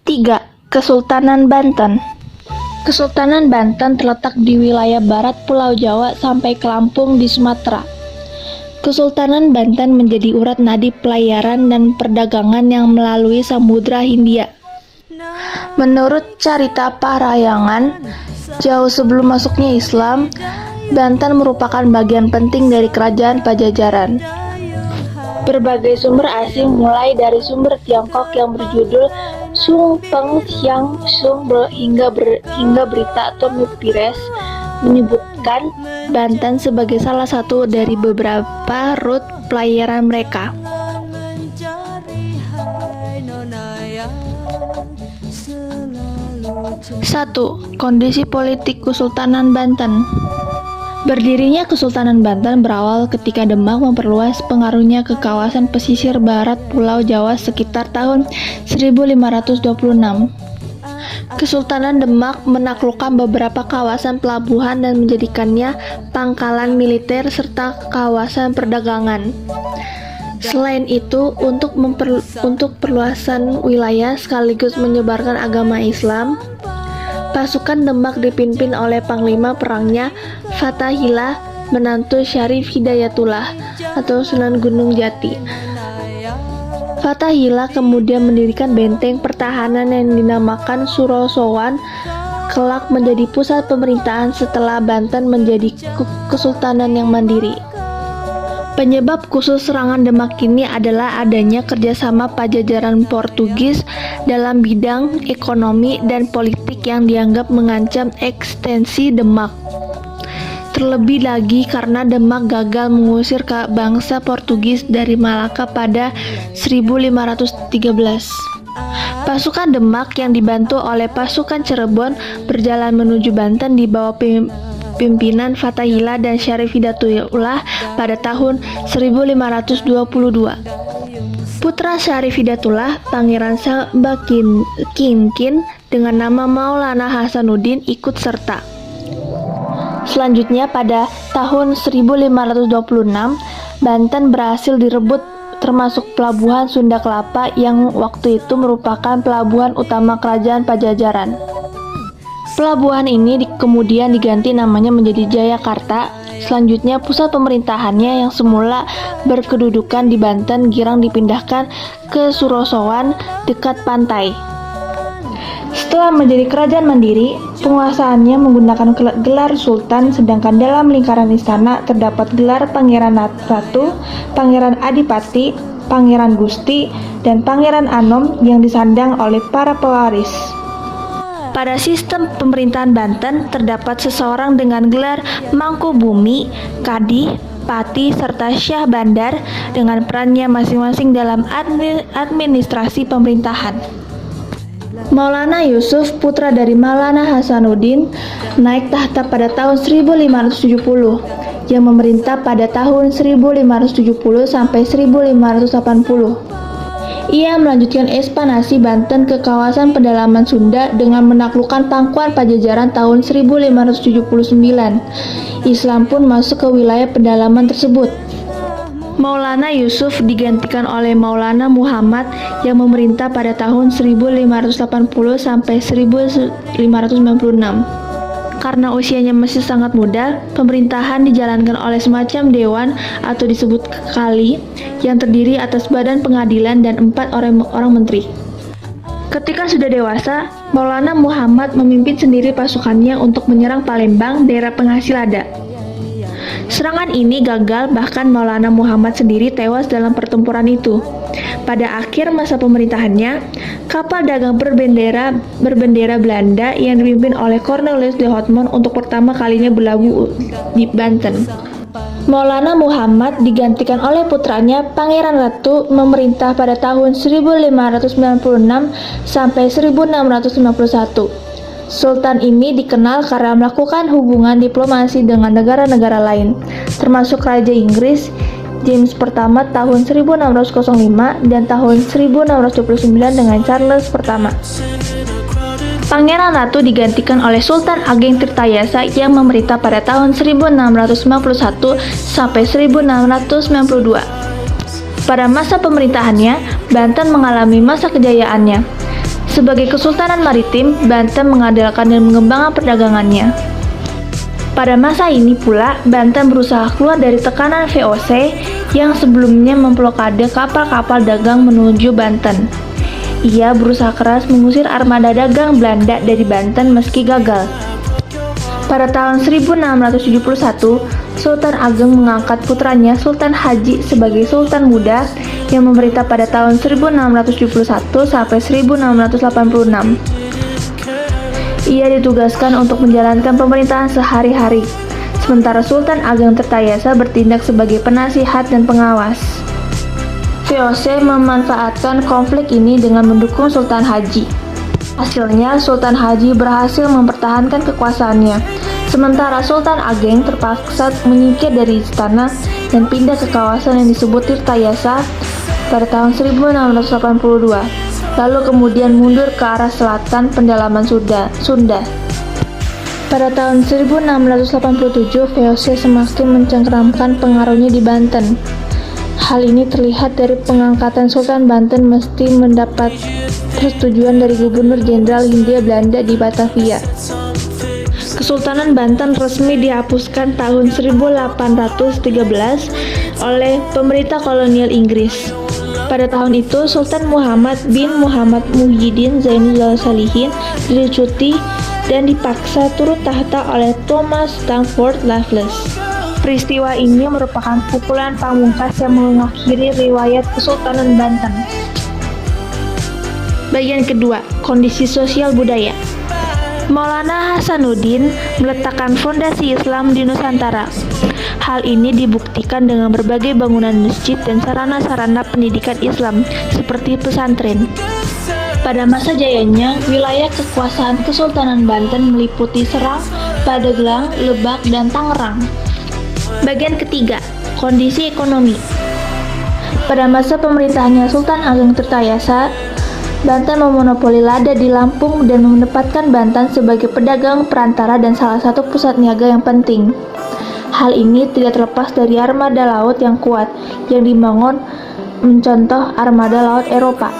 3. Kesultanan Banten. Kesultanan Banten terletak di wilayah barat Pulau Jawa sampai ke Lampung di Sumatera. Kesultanan Banten menjadi urat nadi pelayaran dan perdagangan yang melalui Samudra Hindia. Menurut carita Parahyangan, jauh sebelum masuknya Islam, Banten merupakan bagian penting dari kerajaan Pajajaran. Berbagai sumber asing mulai dari sumber Tiongkok yang berjudul Sung Peng Siang Sung hingga berita Tommy Pires menyebutkan Banten sebagai salah satu dari beberapa rute pelayaran mereka. Satu, kondisi politik Kesultanan Banten. Berdirinya Kesultanan Banten berawal ketika Demak memperluas pengaruhnya ke kawasan pesisir barat Pulau Jawa sekitar tahun 1526. Kesultanan Demak menaklukkan beberapa kawasan pelabuhan dan menjadikannya pangkalan militer serta kawasan perdagangan. Selain itu, untuk perluasan wilayah sekaligus menyebarkan agama Islam, pasukan Demak dipimpin oleh panglima perangnya Fathahillah, menantu Syarif Hidayatullah atau Sunan Gunung Jati. Fathahillah kemudian mendirikan benteng pertahanan yang dinamakan Surosowan, kelak menjadi pusat pemerintahan setelah Banten menjadi kesultanan yang mandiri. Penyebab khusus serangan Demak ini adalah adanya kerjasama Pajajaran Portugis dalam bidang ekonomi dan politik yang dianggap mengancam eksistensi Demak. Terlebih lagi karena Demak gagal mengusir bangsa Portugis dari Malaka pada 1513. Pasukan Demak yang dibantu oleh pasukan Cirebon berjalan menuju Banten di bawah pimpinan Fathahillah dan Syarif Hidayatullah pada tahun 1522. Putra Syarif Hidayatullah, Pangeran Sambaqinkin dengan nama Maulana Hasanuddin ikut serta. Selanjutnya pada tahun 1526, Banten berhasil direbut termasuk pelabuhan Sunda Kelapa yang waktu itu merupakan pelabuhan utama kerajaan Pajajaran. Pelabuhan ini kemudian diganti namanya menjadi Jayakarta. Selanjutnya pusat pemerintahannya yang semula berkedudukan di Banten girang dipindahkan ke Surosowan dekat pantai. Setelah menjadi kerajaan mandiri, penguasaannya menggunakan gelar sultan, sedangkan dalam lingkaran istana terdapat gelar Pangeran Ratu, Pangeran Adipati, Pangeran Gusti, dan Pangeran Anom yang disandang oleh para pewaris. Pada sistem pemerintahan Banten terdapat seseorang dengan gelar Mangkubumi, Kadih, Pati, serta Syah Bandar dengan perannya masing-masing dalam administrasi pemerintahan. Maulana Yusuf, putra dari Maulana Hasanuddin, naik tahta pada tahun 1570 yang memerintah pada tahun 1570 sampai 1580. Ia melanjutkan ekspansi Banten ke kawasan pedalaman Sunda dengan menaklukkan pangkuan Pajajaran tahun 1579. Islam pun masuk ke wilayah pedalaman tersebut. Maulana Yusuf digantikan oleh Maulana Muhammad yang memerintah pada tahun 1580 sampai 1596. Karena usianya masih sangat muda, pemerintahan dijalankan oleh semacam dewan atau disebut kali yang terdiri atas badan pengadilan dan 4 orang menteri. Ketika sudah dewasa, Maulana Muhammad memimpin sendiri pasukannya untuk menyerang Palembang, daerah penghasil lada. Serangan ini gagal, bahkan Maulana Muhammad sendiri tewas dalam pertempuran itu. Pada akhir masa pemerintahannya, kapal dagang berbendera Belanda yang dipimpin oleh Cornelis de Houtman untuk pertama kalinya berlabuh di Banten. Maulana Muhammad digantikan oleh putranya Pangeran Ratu memerintah pada tahun 1596 sampai 1651. Sultan ini dikenal karena melakukan hubungan diplomasi dengan negara-negara lain, termasuk Raja Inggris James pertama tahun 1605 dan tahun 1629 dengan Charles pertama. Pangeran Ratu digantikan oleh Sultan Ageng Tirtayasa yang memerintah pada tahun 1691 sampai 1692. Pada masa pemerintahannya, Banten mengalami masa kejayaannya. Sebagai kesultanan maritim, Banten mengandalkan dan mengembangkan perdagangannya. Pada masa ini pula, Banten berusaha keluar dari tekanan VOC yang sebelumnya memblokade kapal-kapal dagang menuju Banten. Ia berusaha keras mengusir armada dagang Belanda dari Banten meski gagal. Pada tahun 1671, Sultan Ageng mengangkat putranya Sultan Haji sebagai Sultan Muda yang memerintah pada tahun 1671 sampai 1686. Ia ditugaskan untuk menjalankan pemerintahan sehari-hari, sementara Sultan Ageng Tirtayasa bertindak sebagai penasihat dan pengawas. VOC memanfaatkan konflik ini dengan mendukung Sultan Haji. Hasilnya, Sultan Haji berhasil mempertahankan kekuasaannya, sementara Sultan Ageng terpaksa menyingkir dari istana dan pindah ke kawasan yang disebut Tirtayasa pada tahun 1682. Lalu kemudian mundur ke arah selatan pendalaman Sunda. Pada tahun 1687, VOC semakin mencengkeramkan pengaruhnya di Banten. Hal ini terlihat dari pengangkatan Sultan Banten mesti mendapat persetujuan dari Gubernur Jenderal Hindia Belanda di Batavia. Kesultanan Banten resmi dihapuskan tahun 1813 oleh pemerintah kolonial Inggris. Pada tahun itu, Sultan Muhammad bin Muhammad Muhyiddin Zainul Salihin dicuti dan dipaksa turun tahta oleh Thomas Stamford Raffles. Peristiwa ini merupakan pukulan pamungkas yang mengakhiri riwayat Kesultanan Banten. Bagian kedua, kondisi sosial budaya. Maulana Hasanuddin meletakkan fondasi Islam di Nusantara. Hal ini dibuktikan dengan berbagai bangunan masjid dan sarana-sarana pendidikan Islam seperti pesantren. Pada masa jayanya, wilayah kekuasaan Kesultanan Banten meliputi Serang, Pandeglang, Lebak, dan Tangerang. Bagian ketiga, kondisi ekonomi. Pada masa pemerintahannya Sultan Ageng Tirtayasa, Banten memonopoli lada di Lampung dan menempatkan Banten sebagai pedagang perantara dan salah satu pusat niaga yang penting. Hal ini tidak terlepas dari armada laut yang kuat yang dibangun mencontoh armada laut Eropa.